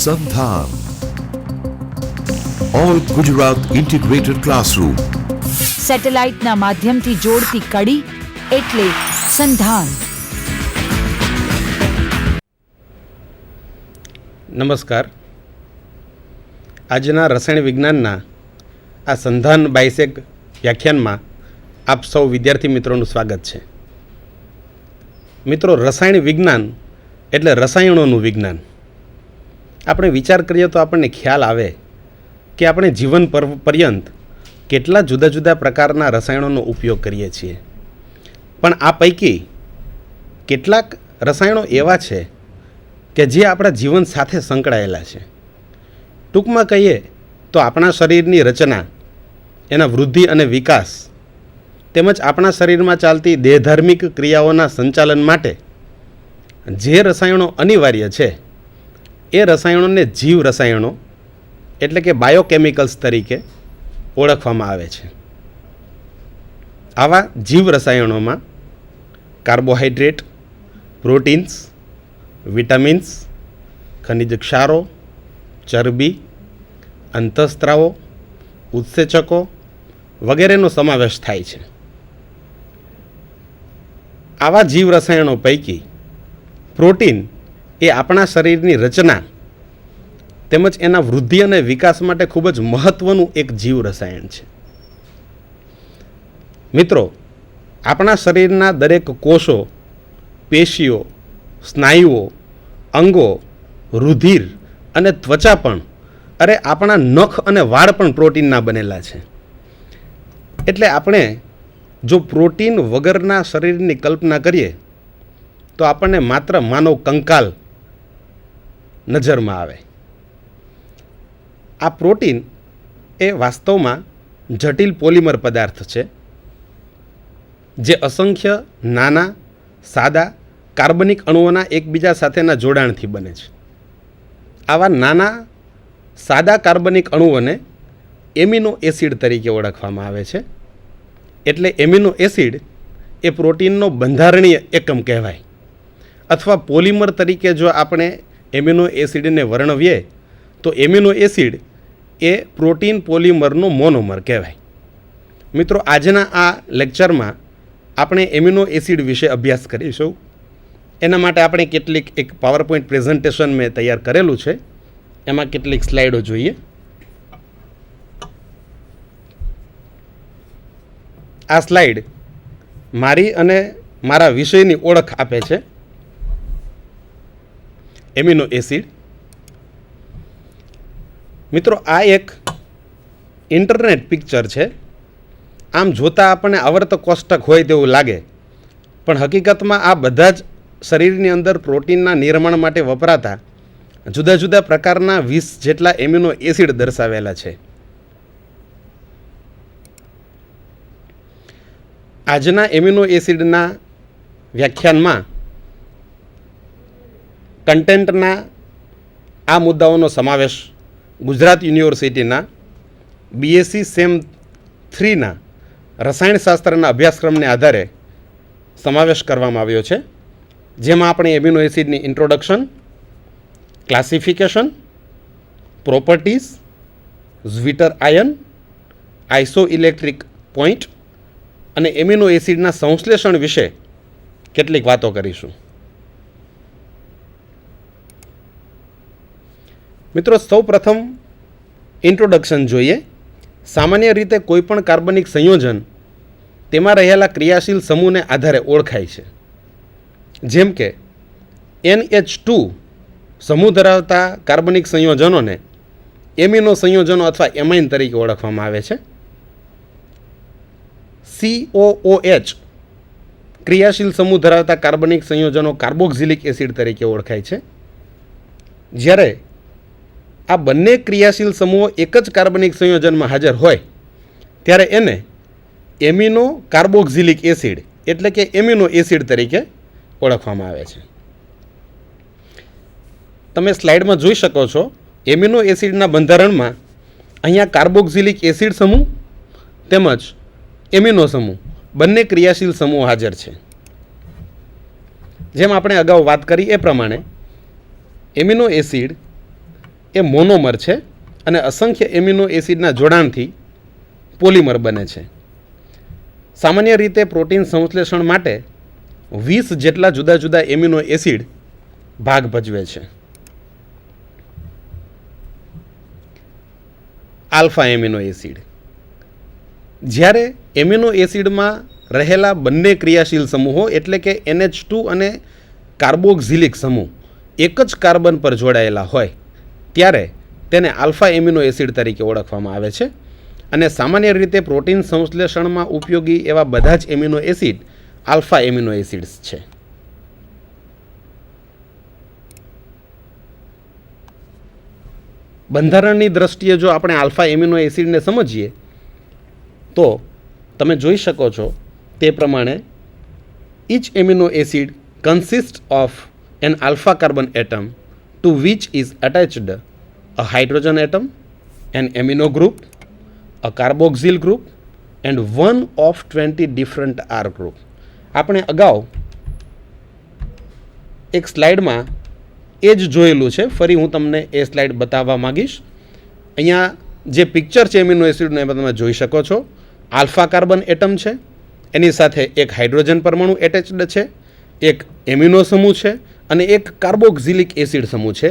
સંધાન all Gujarat integrated classroom. સેટેલાઇટના માધ્યમથી જોડતી કડી એટલે સંધાન. નમસ્કાર. આજના રસાયણ વિજ્ઞાનના આ સંધાન બાયસેક વ્યાખ્યાનમાં આપ સૌ વિદ્યાર્થી મિત્રોનું સ્વાગત છે. મિત્રો, રસાયણ વિજ્ઞાન એટલે રસાયણોનું વિજ્ઞાન. આપણે વિચાર કરીએ તો આપણને ખ્યાલ આવે કે આપણે જીવન પર્યંત કેટલા જુદા જુદા પ્રકારના રસાયણોનો ઉપયોગ કરીએ છીએ. પણ આ પૈકી કેટલાક રસાયણો એવા છે કે જે આપણા જીવન સાથે સંકળાયેલા છે. ટૂંકમાં કહીએ તો આપણા શરીરની રચના, એના વૃદ્ધિ અને વિકાસ તેમજ આપણા શરીરમાં ચાલતી દેહધાર્મિક ક્રિયાઓના સંચાલન માટે જે રસાયણો અનિવાર્ય છે એ રસાયણોને જીવ રસાયણો એટલે કે બાયોકેમિકલ્સ તરીકે ઓળખવામાં આવે છે. આવા જીવ રસાયણોમાં કાર્બોહાઈડ્રેટ, પ્રોટીન્સ, વિટામિન્સ, ખનિજ ક્ષારો, ચરબી, અંતઃસ્ત્રાવો, ઉત્સેચકો વગેરેનો સમાવેશ થાય છે. આવા જીવ રસાયણો પૈકી પ્રોટીન એ આપણા શરીરની રચના તેમજ એના વૃદ્ધિ અને વિકાસ માટે ખૂબ જ મહત્ત્વનું એક જીવ રસાયણ છે. મિત્રો, આપણા શરીરના દરેક કોષો, પેશીઓ, સ્નાયુઓ, અંગો, રુધિર અને ત્વચા પણ, અરે આપણા નખ અને વાળ પણ પ્રોટીનના બનેલા છે. એટલે આપણે જો પ્રોટીન વગરના શરીરની કલ્પના કરીએ તો આપણને માત્ર માનવ કંકાલ નજરમાં આવે. આ પ્રોટીન એ વાસ્તવમાં જટિલ પોલિમર પદાર્થ છે જે અસંખ્ય નાના સાદા કાર્બનિક અણુઓના એકબીજા સાથેના જોડાણથી બને છે. આવા નાના સાદા કાર્બનિક અણુઓને એમિનો એસિડ તરીકે ઓળખવામાં આવે છે. એટલે એમિનો એસિડ એ પ્રોટીનનો બંધારણીય એકમ કહેવાય, અથવા પોલિમર તરીકે જો આપણે એમિનો એસિડને વર્ણવીએ તો એમિનો એસિડ એ પ્રોટીન પોલિમરનો મોનોમર કહેવાય. મિત્રો, આજના આ લેક્ચરમાં આપણે એમિનો એસિડ વિશે અભ્યાસ કરીશું. એના માટે આપણે કેટલીક એક પાવરપોઈન્ટ પ્રેઝન્ટેશન મેં તૈયાર કરેલું છે. એમાં કેટલીક સ્લાઇડો જોઈએ. આ સ્લાઇડ મારી અને મારા વિષયની ઓળખ આપે છે. Amino acid. મિત્રો, આ એક ઇન્ટરનેટ પિક્ચર છે. આમ જોતાં આપણને આવર્ત કોષ્ટક હોય તેવું લાગે, પણ હકીકતમાં આ બધા જ શરીરની અંદર પ્રોટીનના નિર્માણ માટે વપરાતા જુદા જુદા પ્રકારના 20 જેટલા એમિનો એસિડ દર્શાવેલા છે. આજના એમિનો એસિડના વ્યાખ્યાનમાં કન્ટેન્ટના આ મુદ્દાઓનો સમાવેશ ગુજરાત યુનિવર્સિટીના બીએસસી સેમ 3ના રસાયણશાસ્ત્રના અભ્યાસક્રમને આધારે સમાવેશ કરવામાં આવ્યો છે. જેમાં આપણે એમિનો એસિડની introduction, classification, properties, zwitterion, isoelectric point અને એમિનો એસિડના સંશ્લેષણ વિશે કેટલીક વાતો કરીશું. મિત્રો, સૌ પ્રથમ ઇન્ટ્રોડક્શન જોઈએ. સામાન્ય રીતે કોઈપણ કાર્બનિક સંયોજન તેમાં રહેલા ક્રિયાશીલ સમૂહને આધારે ઓળખાય છે. જેમ કે NH2 સમૂહ ધરાવતા કાર્બનિક સંયોજનોને એમિનો સંયોજનો અથવા એમાઇન તરીકે ઓળખવામાં આવે છે. COOH ક્રિયાશીલ સમૂહ ધરાવતા કાર્બનિક સંયોજનો કાર્બોક્સિલિક એસિડ તરીકે ઓળખાય છે. જ્યારે આ બંને ક્રિયાશીલ સમૂહો એક જ કાર્બનિક સંયોજનમાં હાજર હોય ત્યારે એને એમિનો કાર્બોક્સિલિક એસિડ એટલે કે એમિનો એસિડ તરીકે ઓળખવામાં આવે છે. તમે સ્લાઇડમાં જોઈ શકો છો, એમિનો એસિડના બંધારણમાં અહીંયા કાર્બોક્સિલિક એસિડ સમૂહ તેમજ એમિનો સમૂહ બંને ક્રિયાશીલ સમૂહ હાજર છે. જેમ આપણે અગાઉ વાત કરી એ પ્રમાણે એમિનો એસિડ એ મોનોમર છે અને અસંખ્ય એમિનો એસિડના જોડાણથી પોલિમર બને છે. સામાન્ય રીતે પ્રોટીન સંશ્લેષણ માટે 20 જેટલા જુદા જુદા એમિનો એસિડ ભાગ ભજવે છે. Alpha amino acid. જ્યારે એમિનો એસિડમાં રહેલા બંને ક્રિયાશીલ સમૂહો એટલે કે NH2 અને કાર્બોક્સિલિક સમૂહ એક જ કાર્બન પર જોડાયેલા હોય ત્યારે તેને આલ્ફા એમિનો એસિડ તરીકે ઓળખવામાં આવે છે. અને સામાન્ય રીતે પ્રોટીન સંશ્લેષણમાં ઉપયોગી એવા બધા જ amino acid alpha amino acids છે. બંધારણની દ્રષ્ટિએ જો આપણે આલ્ફા એમિનો એસિડને સમજીએ તો તમે જોઈ શકો છો તે પ્રમાણે each amino acid consists of an alpha carbon atom to which is attached a hydrogen atom, an amino group, a carboxyl group and one of 20 different R group. આપણે અગાઉ એક સ્લાઇડમાં એ જ જોયેલું છે. ફરી હું તમને એ સ્લાઇડ બતાવવા માંગીશ. અહીંયા જે પિક્ચર છે એમિનો એસિડનું એમાં તમે જોઈ શકો છો. આલ્ફા કાર્બન એટમ છે, એની સાથે એક હાઇડ્રોજન પરમાણુ એટેચડ છે, એક એમિનો સમૂહ છે અને એક કાર્બોક્સિલિક એસિડ સમૂહ છે.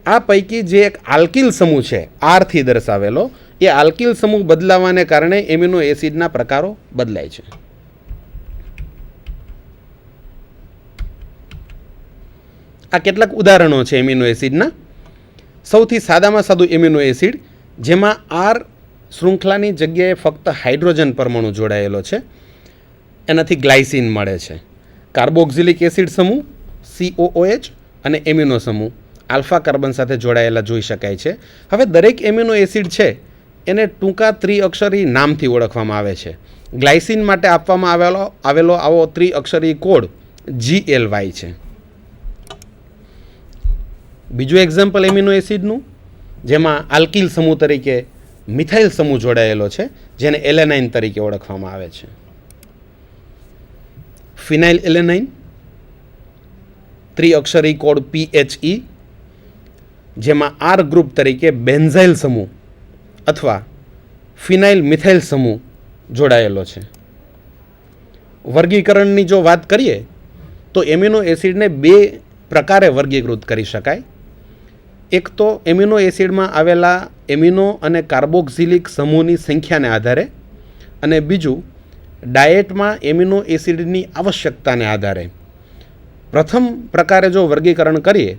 આ પૈકી જે એક આલ્કિલ સમૂહ છે આરથી દર્શાવેલો, એ આલ્કિલ સમૂહ બદલાવાને કારણે એમિનો એસિડના પ્રકારો બદલાય છે. આ કેટલાક ઉદાહરણો છે એમિનો એસિડના. સૌથી સાદામાં સાદું એમિનો એસિડ જેમાં આર શૃંખલાની જગ્યાએ ફક્ત હાઇડ્રોજન પરમાણુ જોડાયેલો છે, એનાથી ગ્લાયસિન મળે છે. કાર્બોક્સિલિક એસિડ સમૂહ COOH અને એમિનો સમૂહ આલ્ફા કાર્બન સાથે જોડાયેલા જોઈ શકાય છે. હવે દરેક એમિનો એસિડ છે એને ટૂંકા ત્રિઅક્ષરી નામથી ઓળખવામાં આવે છે. ગ્લાયસિન માટે આપવામાં આવેલો આવો ત્રિઅક્ષરી કોડ GLY છે. બીજું એક્ઝામ્પલ એમિનો એસિડનું જેમાં આલ્કિલ સમૂહ તરીકે મિથાઇલ સમૂહ જોડાયેલો છે, જેને એલેનાઇન તરીકે ઓળખવામાં આવે છે. ફિનાઇલ એલેનાઇન, ત્રિઅક્ષરી કોડ PHE, જેમાં R ગ્રુપ તરીકે બેન્ઝાઇલ સમૂહ અથવા ફિનાઇલ મિથાઇલ સમૂહ જોડાયેલો છે. વર્ગીકરણની જો વાત કરીએ તો એમિનો એસિડને બે પ્રકારે વર્ગીકૃત કરી શકાય. એક તો એમિનો એસિડમાં આવેલા એમિનો અને કાર્બોક્સિલિક સમૂહની સંખ્યાને આધારે, અને બીજું ડાયેટમાં એમિનો એસિડની આવશ્યકતાને આધારે. પ્રથમ પ્રકારે જો વર્ગીકરણ કરીએ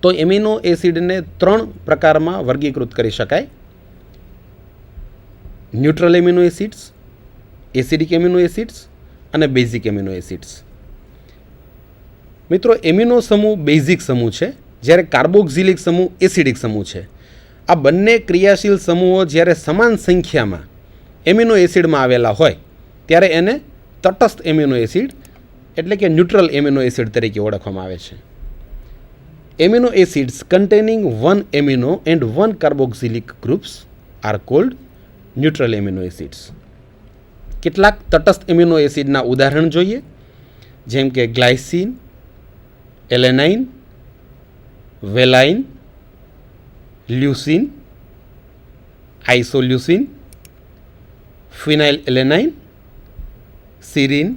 તો એમિનો એસિડને 3 પ્રકારમાં વર્ગીકૃત કરી શકાય. Neutral amino acids, acidic amino acids અને બેઝિક એમિનો એસિડ્સ. મિત્રો, એમિનો સમૂહ બેઝિક સમૂહ છે, જ્યારે કાર્બોક્સિલિક સમૂહ એસિડિક સમૂહ છે. આ બંને ક્રિયાશીલ સમૂહો જ્યારે સમાન સંખ્યામાં એમિનો એસિડમાં આવેલા હોય ત્યારે એને તટસ્થ એમિનો એસિડ એટલે કે ન્યુટ્રલ એમિનો એસિડ તરીકે ઓળખવામાં આવે છે. Amino acids containing 1 amino and 1 carboxylic groups are called neutral amino acids. કેટલાક તટસ્થ એમિનો એસિડના ઉદાહરણ જોઈએ, જેમ કે glycine, alanine, valine, leucine, isoleucine, phenyl alanine, serine,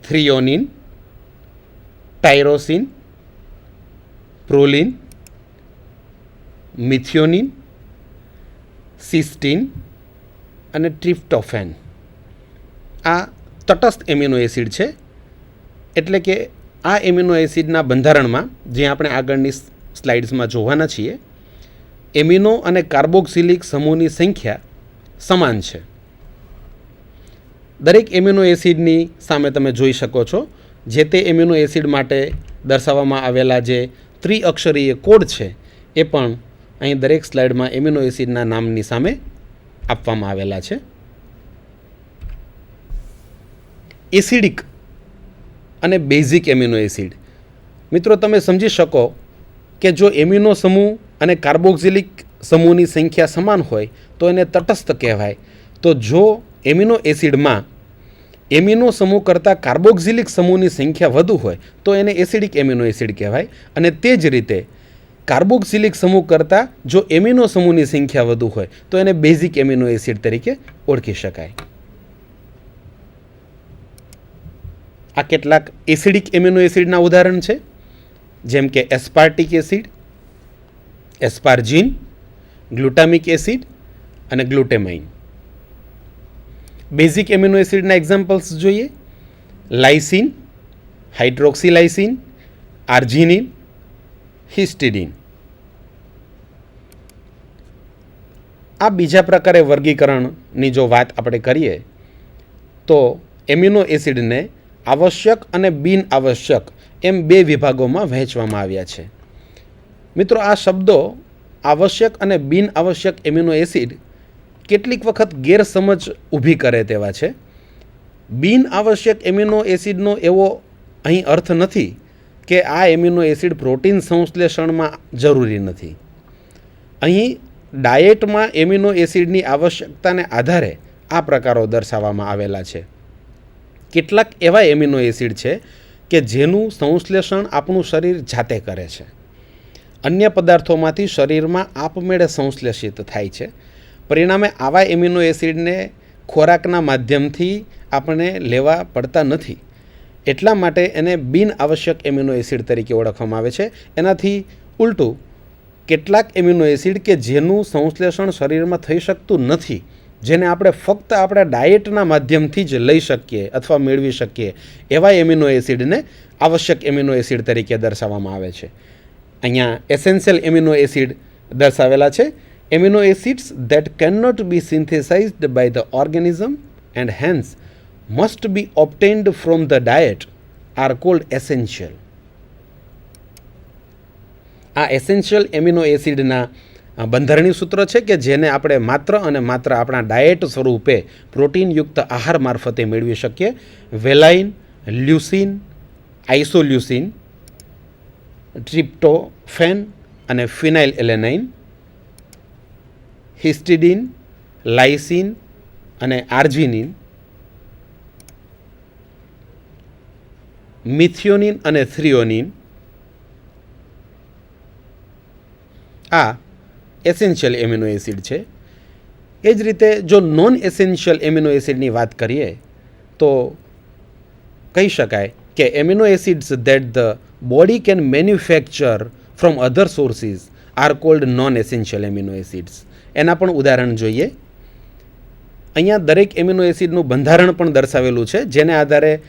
threonine, tyrosine, proline, methionine, cysteine અને ટ્રિપ્ટોફેન. આ તટસ્થ એમિનો એસિડ છે. એટલે કે આ એમિનો એસિડના બંધારણમાં, જે આપણે આગળની સ્લાઇડ્સમાં જોવાના છીએ, એમિનો અને કાર્બોક્સિલિક સમૂહની સંખ્યા સમાન છે. દરેક એમિનો એસિડની સામે તમે જોઈ શકો છો જે તે એમિનો એસિડ માટે દર્શાવવામાં આવેલા જે ત્રિઅક્ષરીય કોડ છે એ પણ અહીં દરેક સ્લાઇડમાં એમિનો એસિડના નામની સામે આપવામાં આવેલા છે. એસિડિક અને બેઝિક એમિનો એસિડ. મિત્રો, તમે સમજી શકો કે જો એમિનો સમૂહ અને કાર્બોક્સિલિક સમૂહની સંખ્યા સમાન હોય તો એને તટસ્થ કહેવાય. તો જો એમિનો એસિડમાં એમિનો સમૂહ કરતાં કાર્બોક્સિલિક સમૂહની સંખ્યા વધુ હોય તો એને એસિડિક એમિનો એસિડ કહેવાય. અને તે જ રીતે કાર્બોક્સિલિક સમૂહ કરતાં જો એમિનો સમૂહની સંખ્યા વધુ હોય તો એને બેઝિક એમિનો એસિડ તરીકે ઓળખી શકાય. આ કેટલાક એસિડિક એમિનો એસિડના ઉદાહરણ છે, જેમ કે એસ્પાર્ટિક એસિડ, એસ્પાર્જિન, ગ્લુટામિક એસિડ અને ગ્લુટેમાઇન. બેઝિક એમિનો એસિડના એક્ઝામ્પલ્સ જોઈએ: લાઇસિન, હાઇડ્રોક્સીલાઇસિન, આર્જિનિન, હિસ્ટિડિન. આ બીજા પ્રકારે વર્ગીકરણની જો વાત આપણે કરીએ તો એમિનો એસિડને આવશ્યક અને બિન આવશ્યક એમ બે વિભાગોમાં વહેંચવામાં આવ્યા છે. મિત્રો, આ શબ્દો આવશ્યક અને બિન આવશ્યક એમિનો એસિડ કેટલીક વખત ગેરસમજ ઊભી કરે તેવા છે. બિન આવશ્યક એમિનો એસિડનો એવો અહીં અર્થ નથી કે આ એમિનો એસિડ પ્રોટીન સંશ્લેષણમાં જરૂરી નથી. અહીં ડાયેટમાં એમિનો એસિડની આવશ્યકતાને આધારે આ પ્રકારો દર્શાવવામાં આવેલા છે. કેટલાક એવા એમિનો એસિડ છે કે જેનું સંશ્લેષણ આપણું શરીર જાતે કરે છે. અન્ય પદાર્થોમાંથી શરીરમાં આપમેળે સંશ્લેષિત થાય છે. પરિણામે આવા એમિનો એસિડને ખોરાકના માધ્યમથી આપણે લેવા પડતા નથી. એટલા માટે એને બિન આવશ્યક એમિનો એસિડ તરીકે ઓળખવામાં આવે છે. એનાથી ઉલટું કેટલાક એમિનો એસિડ કે જેનું સંશ્લેષણ શરીરમાં થઈ શકતું નથી, જેને આપણે ફક્ત આપણા ડાયેટના માધ્યમથી જ લઈ શકીએ અથવા મેળવી શકીએ, એવા એમિનો એસિડને આવશ્યક એમિનો એસિડ તરીકે દર્શાવવામાં આવે છે. અહીંયા એસેન્શિયલ એમિનો એસિડ દર્શાવેલા છે. Amino acids that cannot be synthesized by the organism and hence must be obtained from the diet are called essential. આ એસેન્શિયલ એમિનો એસિડના બંધારણીય સૂત્ર છે કે જેને આપણે માત્ર અને માત્ર આપણા ડાયેટ સ્વરૂપે પ્રોટીનયુક્ત આહાર મારફતે મેળવી શકીએ. વેલાઇન, લ્યુસીન, આઇસોલ્યુસીન, ટ્રિપ્ટોફેન અને ફિનાઇલ એલેનાઇન, હિસ્ટિડિન, લાઇસિન અને આર્જિનિન, મિથિયોનિન અને થ્રિયોનિન આ એસેન્શિયલ એમિનો એસિડ છે. એ જ રીતે જો નોન એસેન્શિયલ એમિનો એસિડની વાત કરીએ તો કહી શકાય કે amino acids that the body can manufacture from other sources are called non essential amino acids. એના પણ ઉદાહરણ જોઈએ. અહીંયા દરેક એમિનો એસિડનું બંધારણ પણ દર્શાવેલું છે, જેને આધારે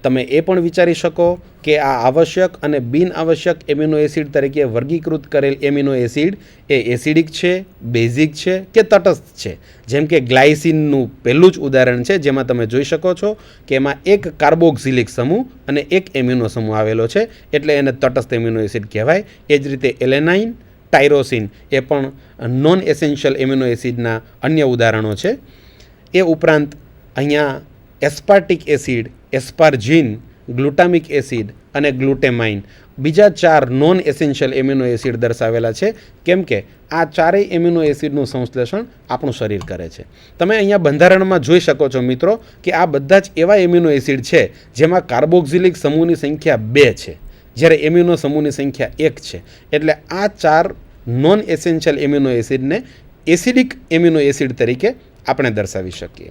તમે એ પણ વિચારી શકો કે આ આવશ્યક અને બિન આવશ્યક એમિનો એસિડ તરીકે વર્ગીકૃત કરેલ એમિનો એસિડ એ એસિડિક છે, બેઝિક છે કે તટસ્થ છે. જેમ કે ગ્લાયસિનનું પહેલું જ ઉદાહરણ છે, જેમાં તમે જોઈ શકો છો કે એમાં એક કાર્બોક્સિલિક સમૂહ અને એક એમિનો સમૂહ આવેલો છે, એટલે એને તટસ્થ એમિનો એસિડ કહેવાય. એ જ રીતે એલેનાઇન, ટાયરોસિન એ પણ નોન એસેન્શિયલ એમિનો એસિડના અન્ય ઉદાહરણો છે. એ ઉપરાંત અહીંયા એસ્પાર્ટિક એસિડ, એસ્પાર્જિન, ગ્લુટામિક એસિડ અને ગ્લુટેમાઇન બીજા 4 નોન એસેન્શિયલ એમિનો એસિડ દર્શાવેલા છે, કેમ કે આ ચારેય એમિનો એસિડનું સંશ્લેષણ આપણું શરીર કરે છે. તમે અહીંયા બંધારણમાં જોઈ શકો છો મિત્રો કે આ બધા જ એવા એમિનો એસિડ છે જેમાં કાર્બોક્સિલિક સમૂહની સંખ્યા 2 છે, જ્યારે એમિનો સમૂહની સંખ્યા 1 છે. એટલે આ 4 નોન એસેન્શિયલ એમિનો એસિડને એસિડિક એમિનો એસિડ તરીકે આપણે દર્શાવી શકીએ.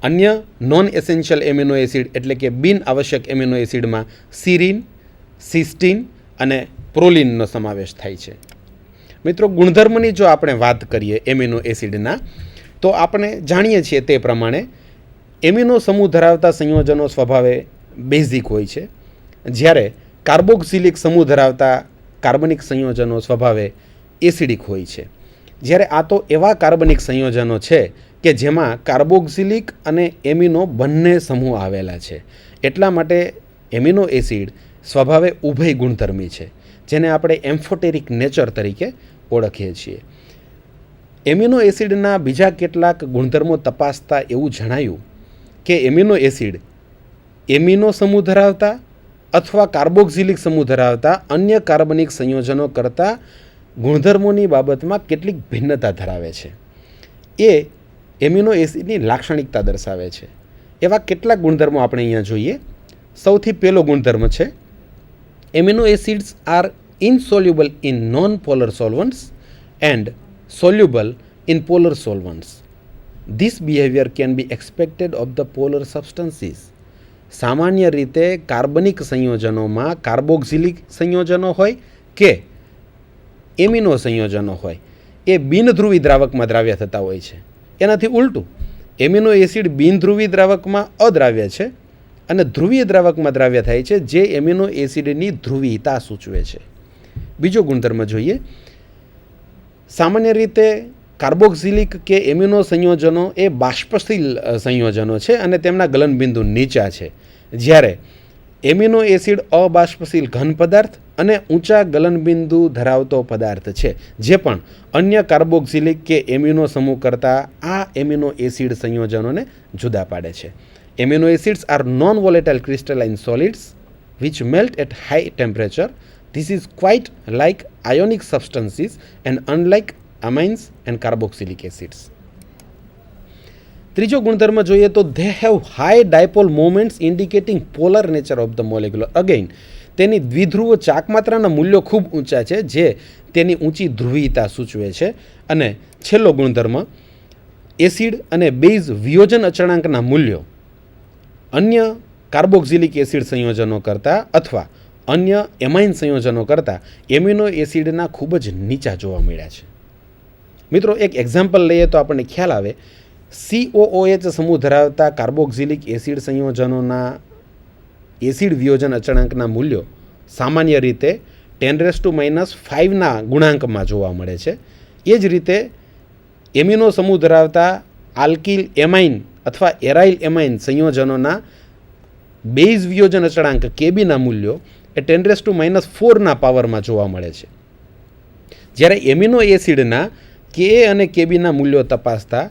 અન્ય નોન એસેન્શિયલ એમિનો એસિડ એટલે કે બિન આવશ્યક એમિનો એસિડમાં સિરીન, સિસ્ટીન અને પ્રોલિનનો સમાવેશ થાય છે. મિત્રો, ગુણધર્મની જો આપણે વાત કરીએ એમિનો એસિડના, તો આપણે જાણીએ છીએ તે પ્રમાણે એમિનો સમૂહ ધરાવતા સંયોજનો સ્વભાવે બેઝિક હોય છે, જ્યારે કાર્બોક્સિલિક સમૂહ ધરાવતા કાર્બનિક સંયોજનો સ્વભાવે એસિડિક હોય છે. જ્યારે આ તો એવા કાર્બનિક સંયોજનો છે કે જેમાં કાર્બોક્સિલિક અને એમિનો બંને સમૂહ આવેલા છે. એટલા માટે એમિનો એસિડ સ્વભાવે ઉભય ગુણધર્મી છે, જેને આપણે એમ્ફોટેરિક નેચર તરીકે ઓળખીએ છીએ. એમિનો એસિડના બીજા કેટલાક ગુણધર્મો તપાસતા એવું જણાયું કે એમિનો એસિડ એમિનો સમૂહ ધરાવતા અથવા કાર્બોક્સિલિક સમૂહ ધરાવતા અન્ય કાર્બનિક સંયોજનો કરતાં ગુણધર્મોની બાબતમાં કેટલીક ભિન્નતા ધરાવે છે. એ એમિનો એસિડની લાક્ષણિકતા દર્શાવે છે. એવા કેટલાક ગુણધર્મો આપણે અહીંયા જોઈએ. સૌથી પહેલો ગુણધર્મ છે amino acids are insoluble in non-polar solvents and soluble in polar solvents. This behavior can be expected of the polar substances. સામાન્ય રીતે કાર્બનિક સંયોજનોમાં કાર્બોક્સિલિક સંયોજનો હોય કે એમિનો સંયોજનો હોય એ બિનધ્રુવી દ્રાવકમાં દ્રાવ્ય થતા હોય છે. એનાથી ઉલટું એમિનો એસિડ બિનધ્રુવી દ્રાવકમાં અદ્રાવ્ય છે અને ધ્રુવીય દ્રાવકમાં દ્રાવ્ય થાય છે, જે એમિનો એસિડની ધ્રુવીયતા સૂચવે છે. બીજો ગુણધર્મ જોઈએ. સામાન્ય રીતે કાર્બોક્સિલિક કે એમિનો સંયોજનો એ બાષ્પશીલ સંયોજનો છે અને તેમના ગલનબિંદુ નીચા છે, જ્યારે એમિનો એસિડ અબાષ્પશીલ ઘન પદાર્થ અને ઊંચા ગલનબિંદુ ધરાવતો પદાર્થ છે, જે પણ અન્ય કાર્બોક્સિલિક કે એમિનો સમૂહ કરતાં આ એમિનો એસિડ સંયોજનોને જુદા પાડે છે. Amino acids are non volatile crystalline solids which melt at high temperature. This is quite like ionic substances and unlike amines and carboxylic acids. ત્રીજો ગુણધર્મ જોઈએ તો they have high dipole moments indicating polar nature of the molecule. Again, તેની દ્વિધ્રુવ ચાકમાત્રાના મૂલ્યો ખૂબ ઊંચા છે, જે તેની ઊંચી ધ્રુવીયતા સૂચવે છે. અને છેલ્લો ગુણધર્મ, એસિડ અને બેઝ વિયોજન અચળાંકના મૂલ્યો અન્ય કાર્બોક્સિલિક એસિડ સંયોજનો કરતાં અથવા અન્ય એમાઇન સંયોજનો કરતાં એમિનો એસિડના ખૂબ જ નીચા જોવા મળ્યા છે. મિત્રો, એક એક્ઝામ્પલ લઈએ તો આપણને ખ્યાલ આવે. COOH સમૂહ ધરાવતા કાર્બોક્સિલિક એસિડ સંયોજનોના એસિડ વિયોજન અચળાંકના મૂલ્યો સામાન્ય રીતે 10⁻⁵ના ગુણાંકમાં જોવા મળે છે. એ જ રીતે એમિનો સમૂહ ધરાવતા આલ્કિલ એમાઇન અથવા એરાઇલ એમાઇન સંયોજનોના બેઝ વિયોજન અચળાંક કેબીના મૂલ્યો એ 10⁻⁴ના પાવરમાં જોવા મળે છે. જ્યારે એમિનો એસિડના કે અને કેબીના મૂલ્યો તપાસતા